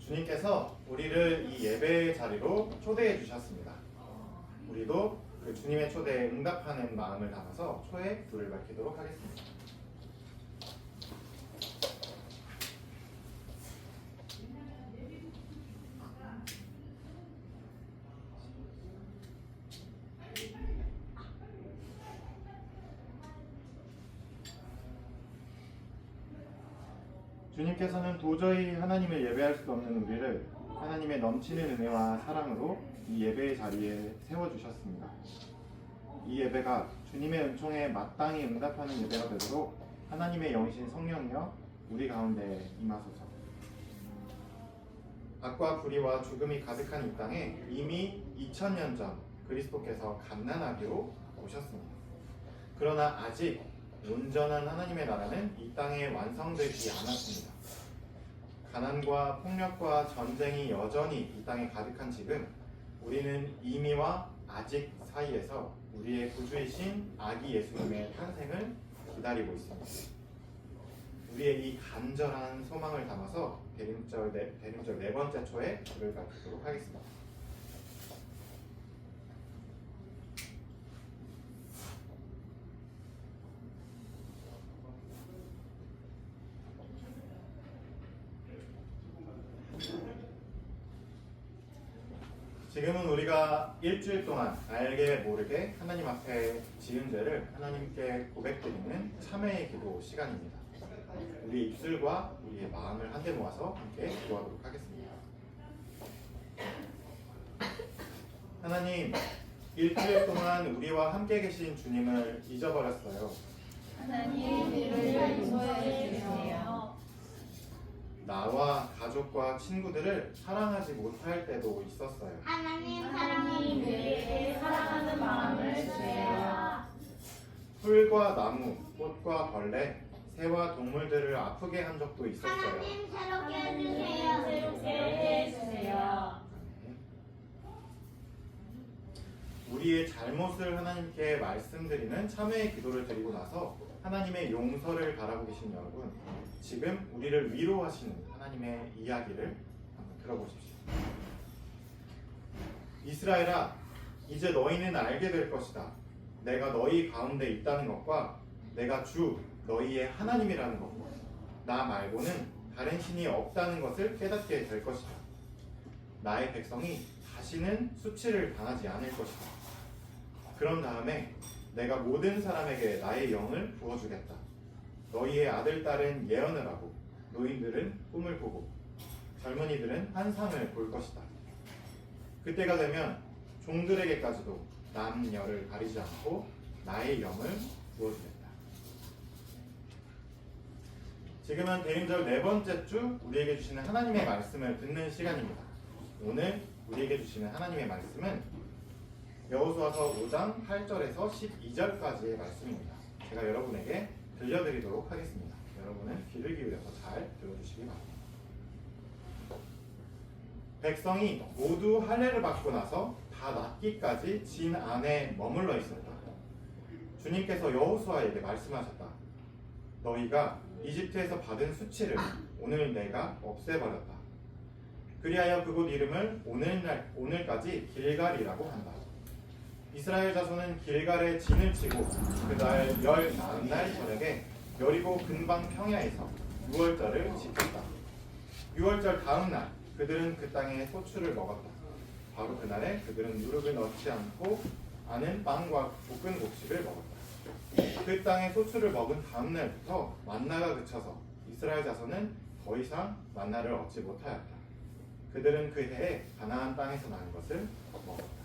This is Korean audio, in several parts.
주님께서 우리를 이 예배의 자리로 초대해 주셨습니다. 우리도 그 주님의 초대에 응답하는 마음을 담아서 초에 불을 밝히도록 하겠습니다. 주님께서는 도저히 하나님을 예배할 수 없는 우리를 하나님의 넘치는 은혜와 사랑으로 이 예배의 자리에 세워주셨습니다. 이 예배가 주님의 은총에 마땅히 응답하는 예배가 되도록 하나님의 영이신 성령이여 우리 가운데 임하소서. 악과 불의와 죽음이 가득한 이 땅에 이미 2000년 전 그리스도께서 갓난아기로 오셨습니다. 그러나 아직 온전한 하나님의 나라는 이 땅에 완성되지 않았습니다. 가난과 폭력과 전쟁이 여전히 이 땅에 가득한 지금 우리는 이미와 아직 사이에서 우리의 구주이신 아기 예수님의 탄생을 기다리고 있습니다. 우리의 이 간절한 소망을 담아서 대림절 네 번째 초에 불을 밝히도록 하겠습니다. 지금은 우리가 일주일 동안 알게 모르게 하나님 앞에 지은 죄를 하나님께 고백드리는 참회의 기도 시간입니다. 우리 입술과 우리의 마음을 한데 모아서 함께 기도하도록 하겠습니다. 하나님, 일주일 동안 우리와 함께 계신 주님을 잊어버렸어요. 하나님, 우리를 용서해 주세요. 나와 가족과 친구들을 사랑하지 못할 때도 있었어요. 하나님, 우리에게 사랑하는 마음을 주세요. 풀과 나무, 꽃과 벌레, 새와 동물들을 아프게 한 적도 있었어요. 하나님, 새롭게 해주세요. 새롭게 해주세요. 우리의 잘못을 하나님께 말씀드리는 참회의 기도를 드리고 나서 하나님의 용서를 바라고 계신 여러분, 지금 우리를 위로하시는 하나님의 이야기를 한번 들어보십시오. 이스라엘아, 이제 너희는 알게 될 것이다. 내가 너희 가운데 있다는 것과 내가 주 너희의 하나님이라는 것과 나 말고는 다른 신이 없다는 것을 깨닫게 될 것이다. 나의 백성이 다시는 수치를 당하지 않을 것이다. 그런 다음에 내가 모든 사람에게 나의 영을 부어주겠다. 너희의 아들, 딸은 예언을 하고 노인들은 꿈을 보고 젊은이들은 환상을 볼 것이다. 그때가 되면 종들에게까지도 남녀를 가리지 않고 나의 영을 부어주겠다. 지금은 대림절 네 번째 주 우리에게 주시는 하나님의 말씀을 듣는 시간입니다. 오늘 우리에게 주시는 하나님의 말씀은 여호수아서 5장 8절에서 12절까지의 말씀입니다. 제가 여러분에게 들려드리도록 하겠습니다. 여러분은 귀를 기울여서 잘 들어주시기 바랍니다. 백성이 모두 할례를 받고 나서 다 낫기까지 진 안에 머물러 있었다. 주님께서 여호수아에게 말씀하셨다. 너희가 이집트에서 받은 수치를 오늘 내가 없애버렸다. 그리하여 그곳 이름을 오늘까지 길갈이라고 한다. 이스라엘 자손은 길갈에 진을 치고 그날 열 나흔날 저녁에 여리고 근방 평야에서 유월절을 지켰다. 유월절 다음 날 그들은 그 땅에 소출을 먹었다. 바로 그날에 그들은 누룩을 넣지 않고 아는 빵과 볶은 곡식을 먹었다. 그 땅에 소출을 먹은 다음 날부터 만나가 그쳐서 이스라엘 자손은 더 이상 만나를 얻지 못하였다. 그들은 그 해에 가나안 땅에서 난 것을 먹었다.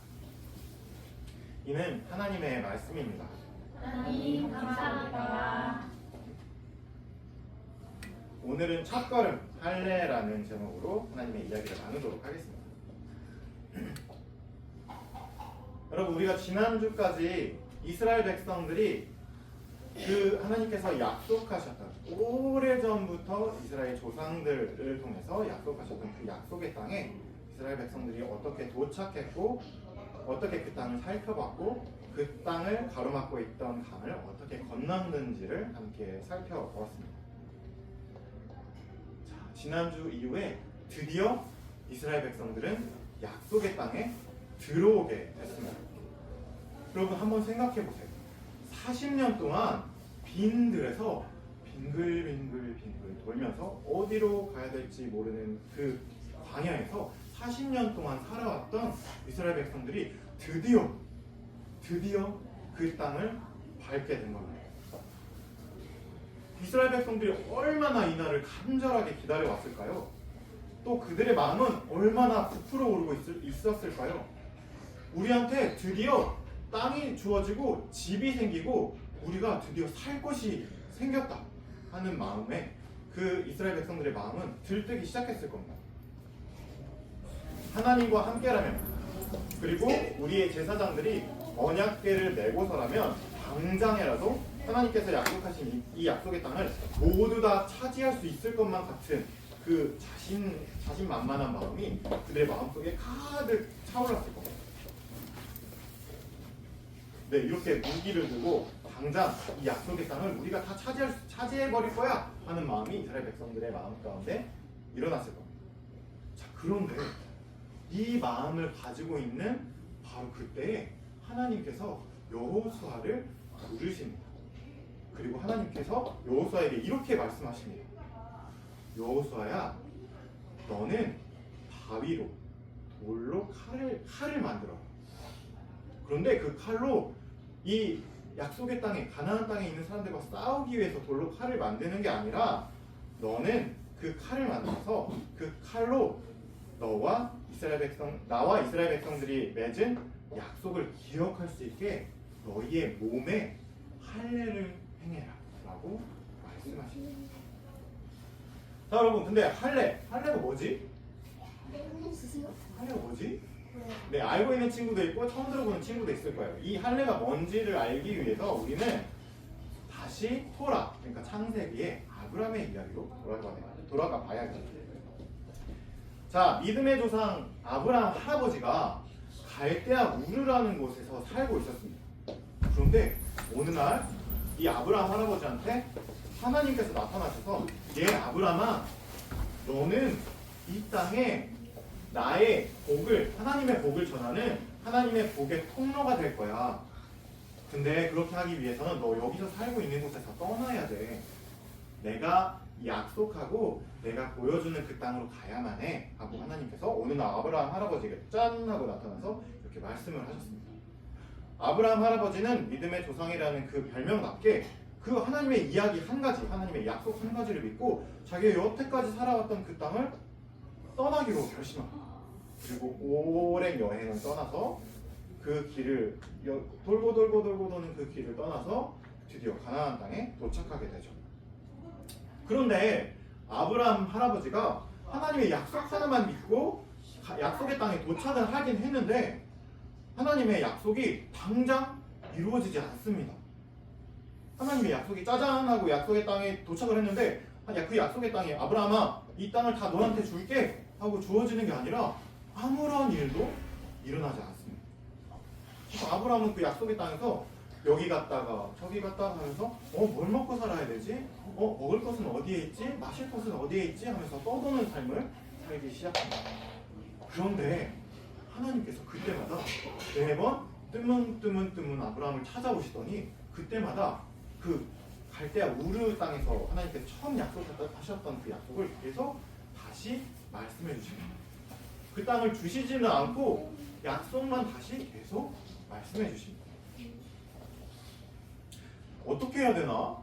이는 하나님의 말씀입니다. 하나님, 감사합니다. 오늘은 첫걸음 할례라는 제목으로 하나님의 이야기를 나누도록 하겠습니다. 여러분, 우리가 지난주까지 이스라엘 백성들이 그 하나님께서 약속하셨던 오래전부터 이스라엘 조상들을 통해서 약속하셨던 그 약속의 땅에 이스라엘 백성들이 어떻게 도착했고 어떻게 그 땅을 살펴봤고 그 땅을 가로막고 있던 강을 어떻게 건넜는지를 함께 살펴보았습니다. 자, 지난주 이후에 드디어 이스라엘 백성들은 약속의 땅에 들어오게 됐습니다. 여러분 한번 생각해 보세요. 40년 동안 빈들에서 빙글빙글 돌면서 어디로 가야 될지 모르는 그 광야에서 40년 동안 살아왔던 이스라엘 백성들이 드디어 그 땅을 밟게 된 겁니다. 이스라엘 백성들이 얼마나 이 날을 간절하게 기다려왔을까요? 또 그들의 마음은 얼마나 부풀어 오르고 있었을까요? 우리한테 드디어 땅이 주어지고 집이 생기고 우리가 드디어 살 곳이 생겼다 하는 마음에 그 이스라엘 백성들의 마음은 들뜨기 시작했을 겁니다. 하나님과 함께라면, 그리고 우리의 제사장들이 언약궤를 메고서라면 당장이라도 하나님께서 약속하신 이 약속의 땅을 모두 다 차지할 수 있을 것만 같은 그 자신만만한 마음이 그들의 마음속에 가득 차올랐을 겁니다. 네, 이렇게 무기를 들고 당장 이 약속의 땅을 우리가 다 차지해버릴 거야 하는 마음이 이스라엘 백성들의 마음 가운데 일어났을 겁니다. 자, 그런데 이 마음을 가지고 있는 바로 그때에 하나님께서 여호수아를 부르십니다. 그리고 하나님께서 여호수아에게 이렇게 말씀하십니다. 여호수아야, 너는 바위로 돌로 칼을 만들어. 그런데 그 칼로 이 약속의 땅에, 가나안 땅에 있는 사람들과 싸우기 위해서 돌로 칼을 만드는 게 아니라 너는 그 칼을 만들어서 그 칼로 나와 이스라엘 백성들이 맺은 약속을 기억할 수 있게 너희의 몸에 할례를 행해라 라고 말씀하십니다. 자, 여러분, 근데 할례가 뭐지? 할례가 뭐지? 네, 알고 있는 친구도 있고 처음 들어보는 친구도 있을 거예요. 이 할례가 뭔지를 알기 위해서 우리는 다시 토라, 그러니까 창세기의 아브라함의 이야기로 돌아가 봐야겠죠. 자, 믿음의 조상 아브라함 할아버지가 갈대아 우르라는 곳에서 살고 있었습니다. 그런데 어느 날 이 아브라함 할아버지한테 하나님께서 나타나셔서, 아브라함아, 너는 이 땅에 나의 복을, 하나님의 복을 전하는 하나님의 복의 통로가 될 거야. 근데 그렇게 하기 위해서는 너 여기서 살고 있는 곳에서 떠나야 돼. 내가 약속하고 내가 보여주는 그 땅으로 가야만 해 하고 하나님께서 어느 날 아브라함 할아버지에게 짠 하고 나타나서 이렇게 말씀을 하셨습니다. 아브라함 할아버지는 믿음의 조상이라는 그 별명답게 그 하나님의 이야기 한 가지, 하나님의 약속 한 가지를 믿고 자기가 여태까지 살아왔던 그 땅을 떠나기로 결심합니다. 그리고 오랜 여행을 떠나서 그 길을 돌고 도는 그 길을 떠나서 드디어 가나안 땅에 도착하게 되죠. 그런데 아브라함 할아버지가 하나님의 약속 하나만 믿고 약속의 땅에 도착을 하긴 했는데 하나님의 약속이 당장 이루어지지 않습니다. 하나님의 약속이 짜잔 하고 약속의 땅에 도착을 했는데 그 약속의 땅에 아브라함아, 이 땅을 다 너한테 줄게 하고 주어지는 게 아니라 아무런 일도 일어나지 않습니다. 그래서 아브라함은 그 약속의 땅에서 여기 갔다가 저기 갔다가 하면서 뭘 먹고 살아야 되지? 먹을 것은 어디에 있지? 마실 것은 어디에 있지? 하면서 떠도는 삶을 살기 시작합니다. 그런데 하나님께서 그때마다 매번 뜨문 아브라함을 찾아오시더니 그때마다 그 갈대아 우르 땅에서 하나님께서 처음 약속하셨던 그 약속을 계속 다시 말씀해 주십니다. 그 땅을 주시지는 않고 약속만 다시 계속 말씀해 주십니다. 어떻게 해야 되나?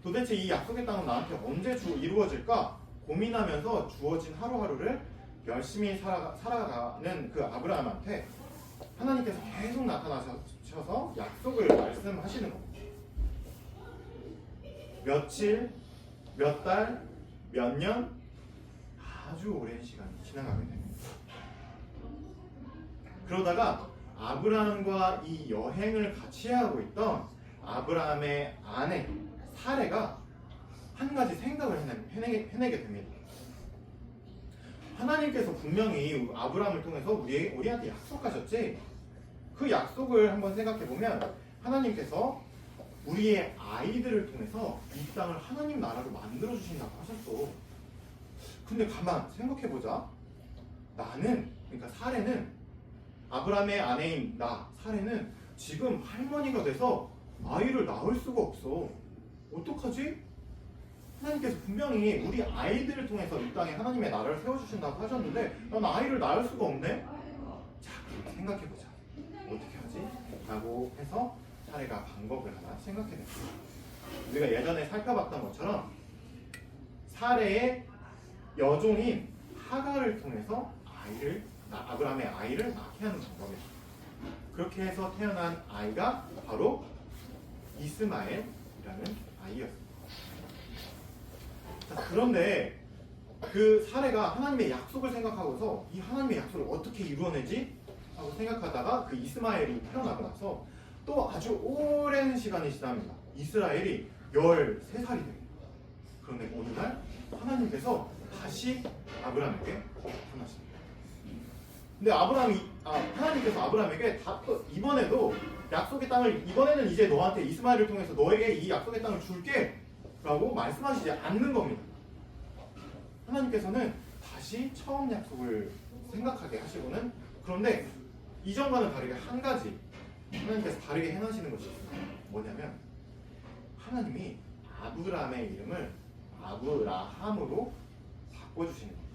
도대체 이 약속의 땅은 나한테 언제 이루어질까? 고민하면서 주어진 하루하루를 열심히 살아가는 그 아브라함한테 하나님께서 계속 나타나셔서 약속을 말씀하시는 겁니다. 며칠, 몇 달, 몇 년, 아주 오랜 시간이 지나가게 됩니다. 그러다가 아브라함과 이 여행을 같이 하고 있던 아브라함의 아내 사레가 한 가지 생각을 해내게 됩니다. 하나님께서 분명히 아브라함을 통해서 우리한테 약속하셨지? 그 약속을 한번 생각해보면 하나님께서 우리의 아이들을 통해서 이 땅을 하나님 나라로 만들어주신다고 하셨어. 근데 가만 생각해보자. 나는, 그러니까 사례는, 아브라함의 아내인 나, 사례는 지금 할머니가 돼서 아이를 낳을 수가 없어. 어떡하지? 하나님께서 분명히 우리 아이들을 통해서 이 땅에 하나님의 나라를 세워주신다고 하셨는데 난 아이를 낳을 수가 없네? 자, 그렇게 생각해보자. 어떻게 하지? 라고 해서 사례가 방법을 하나 생각해냈어요. 우리가 예전에 살펴봤던 것처럼 사례의 여종인 하갈을 통해서 아브라함의 아이를 낳게 하는 방법이에요. 그렇게 해서 태어난 아이가 바로 이스마엘이라는 아이였습니다. 자, 그런데 그 사례가 하나님의 약속을 생각하고서 이 하나님의 약속을 어떻게 이루어내지? 하고 생각하다가 그 이스마엘이 태어나고 나서 또 아주 오랜 시간이 지납니다. 이스라엘이 13살이 됩니다. 그런데 어느 날 하나님께서 다시 아브라함에게 나타나십니다. 근데 하나님께서 아브라함에게 또 이번에도 약속의 땅을 이번에는 이제 너한테 이스마엘을 통해서 너에게 이 약속의 땅을 줄게 라고 말씀하시지 않는 겁니다. 하나님께서는 다시 처음 약속을 생각하게 하시고는, 그런데 이전과는 다르게 한 가지 하나님께서 다르게 해놓으시는 것이 있습니다. 뭐냐면 하나님이 아브라함의 이름을 아브라함으로 바꿔주시는 겁니다.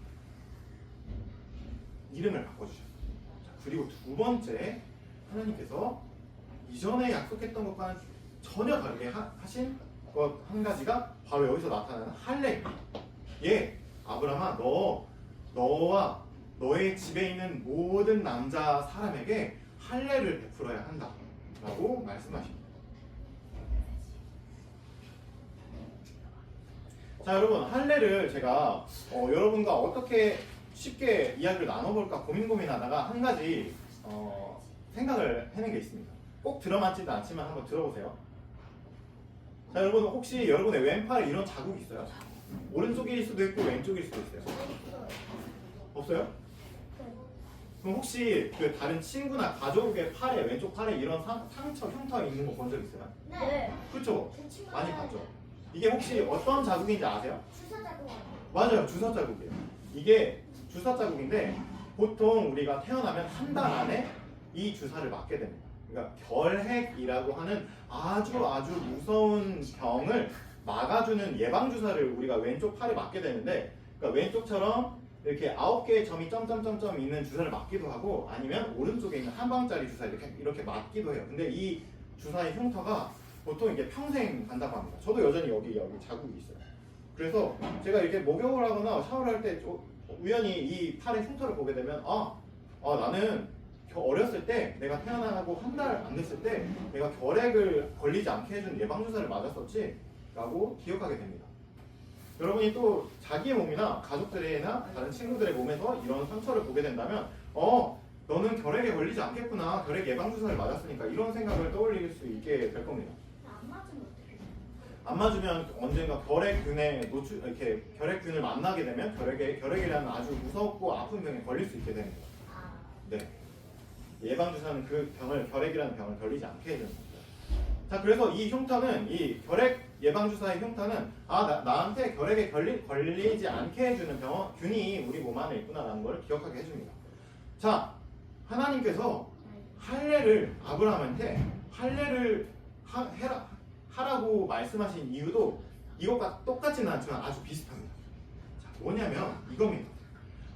이름을 바꿔주셨어요. 그리고 두 번째, 하나님께서 이전에 약속했던 것과는 전혀 다르게 하신 것 한 가지가 바로 여기서 나타나는 할례. 예, 아브라함아, 너와 너의 집에 있는 모든 남자 사람에게 할례를 베풀어야 한다 라고 말씀하십니다. 자, 여러분, 할례를 제가 여러분과 어떻게 쉽게 이야기를 나눠볼까 고민하다가 한 가지 생각을 해낸 게 있습니다. 꼭 들어맞지도 않지만 한번 들어보세요. 자, 여러분, 혹시 여러분의 왼팔에 이런 자국이 있어요? 오른쪽일 수도 있고 왼쪽일 수도 있어요. 없어요? 그럼 혹시 그 다른 친구나 가족의 팔에, 왼쪽 팔에 이런 상처, 흉터 있는 거 본 적 있어요? 네. 그렇죠? 많이 봤죠? 이게 혹시 어떤 자국인지 아세요? 주사 자국. 맞아요, 주사 자국이에요. 이게 주사 자국인데 보통 우리가 태어나면 한 달 안에 이 주사를 맞게 됩니다. 그러니까 결핵이라고 하는 아주 무서운 병을 막아주는 예방 주사를 우리가 왼쪽 팔에 맞게 되는데, 그러니까 왼쪽처럼 이렇게 9개의 점이 점점점점 있는 주사를 맞기도 하고, 아니면 오른쪽에 있는 한 방짜리 주사 이렇게 맞기도 해요. 근데 이 주사의 흉터가 보통 이게 평생 간다고 합니다. 저도 여전히 여기 자국이 있어요. 그래서 제가 이렇게 목욕을 하거나 샤워를 할 때 우연히 이 팔의 흉터를 보게 되면 나는 어렸을 때 내가 태어나고 한 달 안 됐을 때 내가 결핵을 걸리지 않게 해준 예방주사를 맞았었지 라고 기억하게 됩니다. 여러분이 또 자기의 몸이나 가족들이나 다른 친구들의 몸에서 이런 상처를 보게 된다면 너는 결핵에 걸리지 않겠구나, 결핵 예방주사를 맞았으니까, 이런 생각을 떠올릴 수 있게 될 겁니다. 안 맞으면 어떡해? 안 맞으면 언젠가 결핵균을 만나게 되면 결핵이라는 아주 무섭고 아픈 병에 걸릴 수 있게 됩니다. 네. 예방주사는 그 결핵이라는 병을 걸리지 않게 해주는 겁니다. 자, 그래서 이 흉터는, 이 결핵 예방주사의 흉터는 나한테 결핵에 걸리지 않게 해주는 균이 우리 몸 안에 있구나라는 걸 기억하게 해줍니다. 자, 하나님께서 할례를 아브라함한테 할례를 하라고 말씀하신 이유도 이것과 똑같지는 않지만 아주 비슷합니다. 자, 뭐냐면 이겁니다.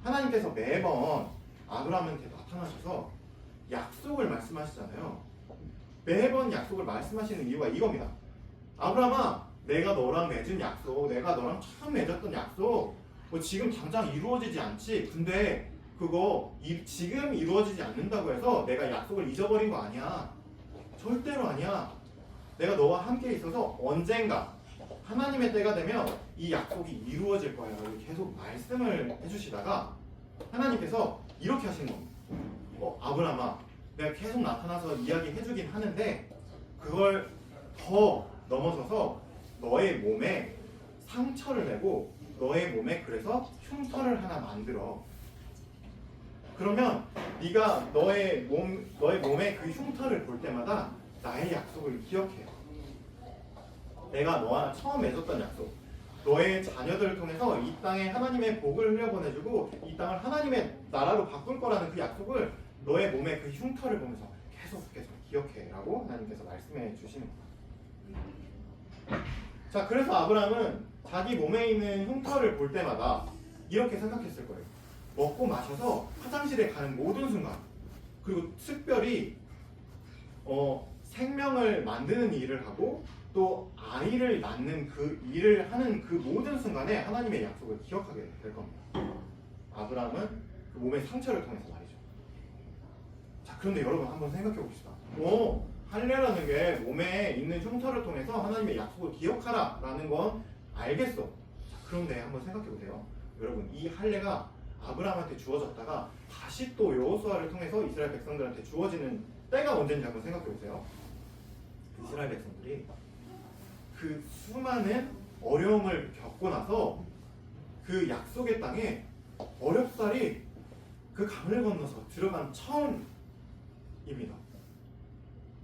하나님께서 매번 아브라함한테 나타나셔서 약속을 말씀하시잖아요. 매번 약속을 말씀하시는 이유가 이겁니다. 아브라함아, 내가 너랑 맺은 약속, 내가 너랑 처음 맺었던 약속, 지금 당장 이루어지지 않지. 근데 그거 지금 이루어지지 않는다고 해서 내가 약속을 잊어버린 거 아니야. 절대로 아니야. 내가 너와 함께 있어서 언젠가 하나님의 때가 되면 이 약속이 이루어질 거야. 계속 말씀을 해주시다가 하나님께서 이렇게 하시는 겁니다. 아브라함아, 내가 계속 나타나서 이야기해주긴 하는데 그걸 더 넘어서서 너의 몸에 상처를 내고 너의 몸에 그래서 흉터를 하나 만들어. 그러면 네가 너의 몸에 그 흉터를 볼 때마다 나의 약속을 기억해. 내가 너와 처음 맺었던 약속, 너의 자녀들을 통해서 이 땅에 하나님의 복을 흘려보내주고 이 땅을 하나님의 나라로 바꿀 거라는 그 약속을 너의 몸의 그 흉터를 보면서 계속 기억해 라고 하나님께서 말씀해 주시는 거예요. 자, 그래서 아브라함은 자기 몸에 있는 흉터를 볼 때마다 이렇게 생각했을 거예요. 먹고 마셔서 화장실에 가는 모든 순간, 그리고 특별히 생명을 만드는 일을 하고 또 아이를 낳는 그 일을 하는 그 모든 순간에 하나님의 약속을 기억하게 될 겁니다. 아브라함은 그 몸의 상처를 통해서 말이죠. 자, 그런데 여러분 한번 생각해 봅시다. 할례라는 게 몸에 있는 흉터를 통해서 하나님의 약속을 기억하라 라는 건 알겠어. 자, 그런데 한번 생각해 보세요. 여러분, 이 할례가 아브라함한테 주어졌다가 다시 또 여호수아를 통해서 이스라엘 백성들한테 주어지는 때가 언제인지 한번 생각해 보세요. 이스라엘 백성들이 그 수많은 어려움을 겪고 나서 그 약속의 땅에 어렵사리 그 강을 건너서 들어간 처음입니다.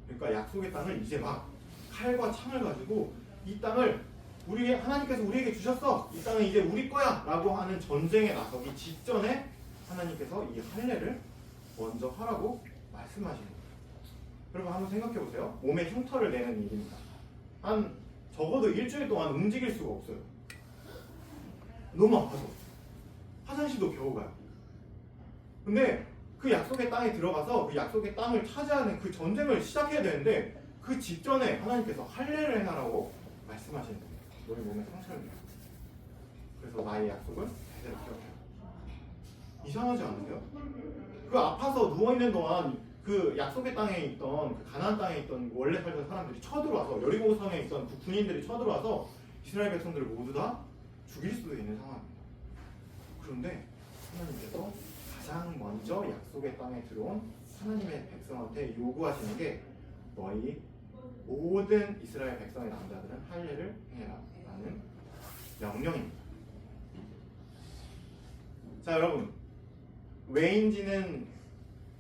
그러니까 약속의 땅을 이제 막 칼과 창을 가지고 이 땅을 하나님께서 우리에게 주셨어. 이 땅은 이제 우리 거야 라고 하는 전쟁에 나서기 직전에 하나님께서 이 할례를 먼저 하라고 말씀하시는 거예요. 여러분 한번 생각해 보세요. 몸에 흉터를 내는 일입니다. 한 적어도 일주일 동안 움직일 수가 없어요. 너무 아파서 화장실도 겨우 가요. 근데 그 약속의 땅에 들어가서 그 약속의 땅을 차지하는 그 전쟁을 시작해야 되는데 그 직전에 하나님께서 할례를 해놔라고 말씀하시는 거예요. 너희 몸에 상처를 내요. 그래서 나의 약속을 제대로 기억해요. 이상하지 않으세요? 그 아파서 누워있는 동안 그 약속의 땅에 있던 그 가나안 땅에 있던 원래 살던 사람들이 쳐들어와서 여리고 성에 있던 그 군인들이 쳐들어와서 이스라엘 백성들을 모두 다 죽일 수도 있는 상황입니다. 그런데 하나님께서 가장 먼저 약속의 땅에 들어온 하나님의 백성한테 요구하시는 게 너희 모든 이스라엘 백성의 남자들은 할례를 행해라 라는 명령입니다. 자, 여러분, 왜인지는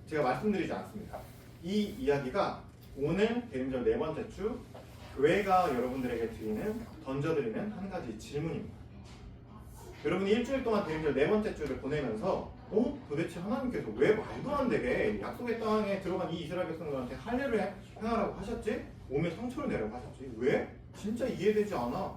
제가 말씀드리지 않습니다. 이 이야기가 오늘 대림절 네 번째 주 교회가 여러분들에게 던져드리는 한 가지 질문입니다. 여러분이 일주일 동안 대림절 네 번째 주를 보내면서 도대체 하나님께서 왜 말도 안 되게 약속의 땅에 들어간 이 이스라엘 백성들한테 할례를 행하라고 하셨지? 몸에 상처를 내라고 하셨지? 왜? 진짜 이해되지 않아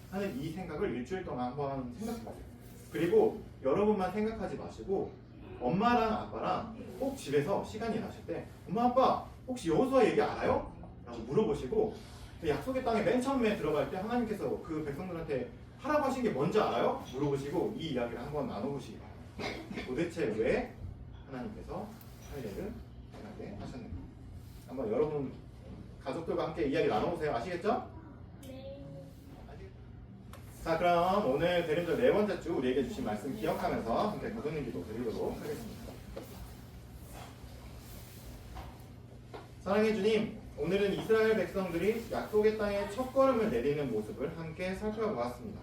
하는 이 생각을 일주일 동안 한번 생각해보세요. 그리고 여러분만 생각하지 마시고 엄마랑 아빠랑 꼭 집에서 시간이 나실 때 엄마 아빠 혹시 여호수아 얘기 알아요? 라고 물어보시고 약속의 땅에 맨 처음에 들어갈 때 하나님께서 그 백성들한테 하라고 하신 게 뭔지 알아요? 물어보시고 이 이야기를 한번 나눠보시기 바랍니다. 도대체 왜 하나님께서 할례를 행하게 하셨는가? 한번 여러분 가족들과 함께 이야기 나눠보세요. 아시겠죠? 네. 자, 그럼 오늘 대림절 네 번째 주 우리에게 주신 말씀 기억하면서 함께 거듭는 기도 드리도록 하겠습니다. 사랑해 주님, 오늘은 이스라엘 백성들이 약속의 땅에 첫걸음을 내디는 모습을 함께 살펴보았습니다.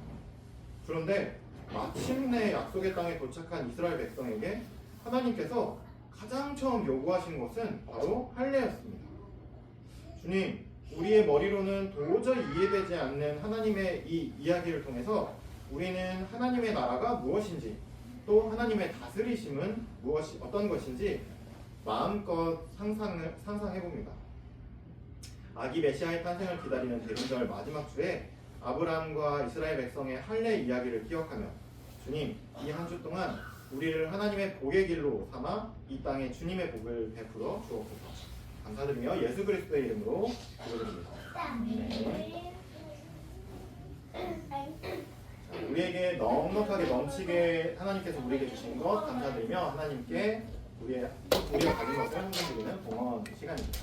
그런데 마침내 약속의 땅에 도착한 이스라엘 백성에게 하나님께서 가장 처음 요구하신 것은 바로 할례였습니다. 주님, 우리의 머리로는 도저히 이해되지 않는 하나님의 이 이야기를 통해서 우리는 하나님의 나라가 무엇인지 또 하나님의 다스리심은 어떤 것인지 마음껏 상상해봅니다. 아기 메시아의 탄생을 기다리는 대림절 마지막 주에 아브라함과 이스라엘 백성의 할례 이야기를 기억하며 주님, 이 한 주 동안 우리를 하나님의 복의 길로 삼아 이 땅에 주님의 복을 베풀어 주옵소서. 감사드리며 예수 그리스도의 이름으로 기도드립니다. 네. 자, 우리에게 넉넉하게 넘치게 하나님께서 우리에게 주신 것 감사드리며 하나님께 우리가 가진 것을 한번드리는 봉헌 시간입니다.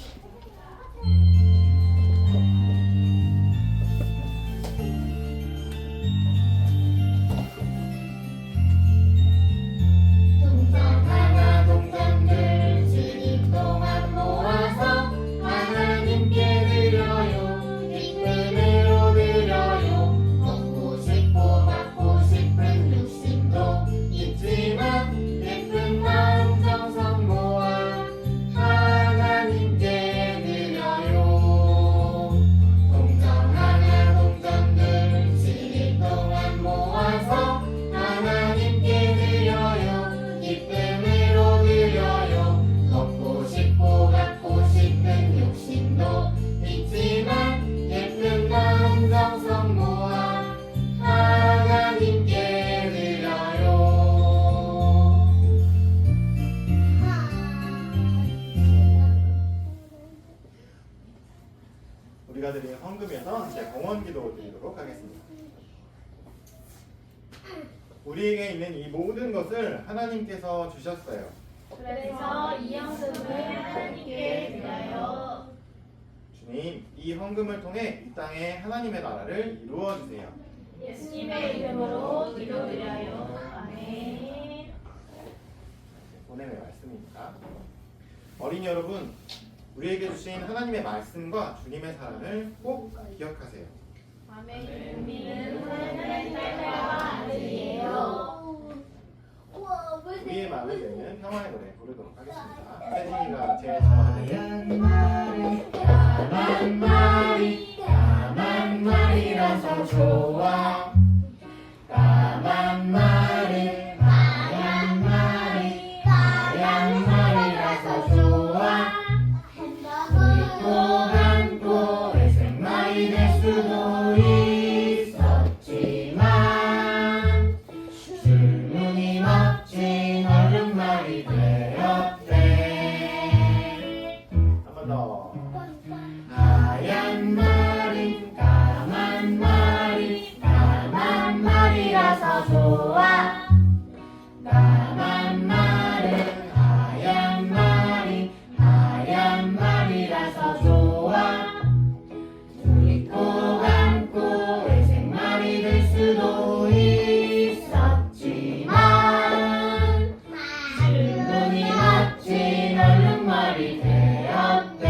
예쁜 마음 정성 모아 하나님께 우리에게 있는 이 모든 것을 하나님께서 주셨어요. 그래서 이 헌금을 하나님께 드려요. 주님, 이 헌금을 통해 이 땅에 하나님의 나라를 이루어 주세요. 예수님의 이름으로 기도드려요. 아멘. 오늘의 말씀입니다. 어린이 여러분, 우리에게 주신 하나님의 말씀과 주님의 사랑을 꼭 기억하세요. 아멘. 우리는 하나님의 딸과 아들이에요. 우리의 마음을 내는 평화의 노래 부르도록 하겠습니다. 세진이가 제일 좋아하는 까만 말이라서 좋아 까만 말이 하얀 말이라서 좋아 또 한또 회색 말이 될 수도 있었지만 줄무늬 멋진 얼룩말이 되었대 한 번 더. 하얀 말이 까만 말이라서 좋아 까만 말은 하얀 말이라서 좋아 둘이 꼭 안고 회색 말이 될 수도 있었지만 질문이 멋진 얼룩말이 되었대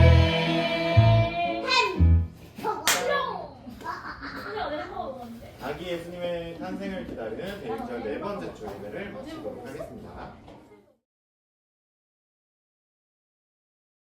아기 예수님의 탄생을 기다리는 대일절 네 번째 주 예배를 마치도록 하겠습니다.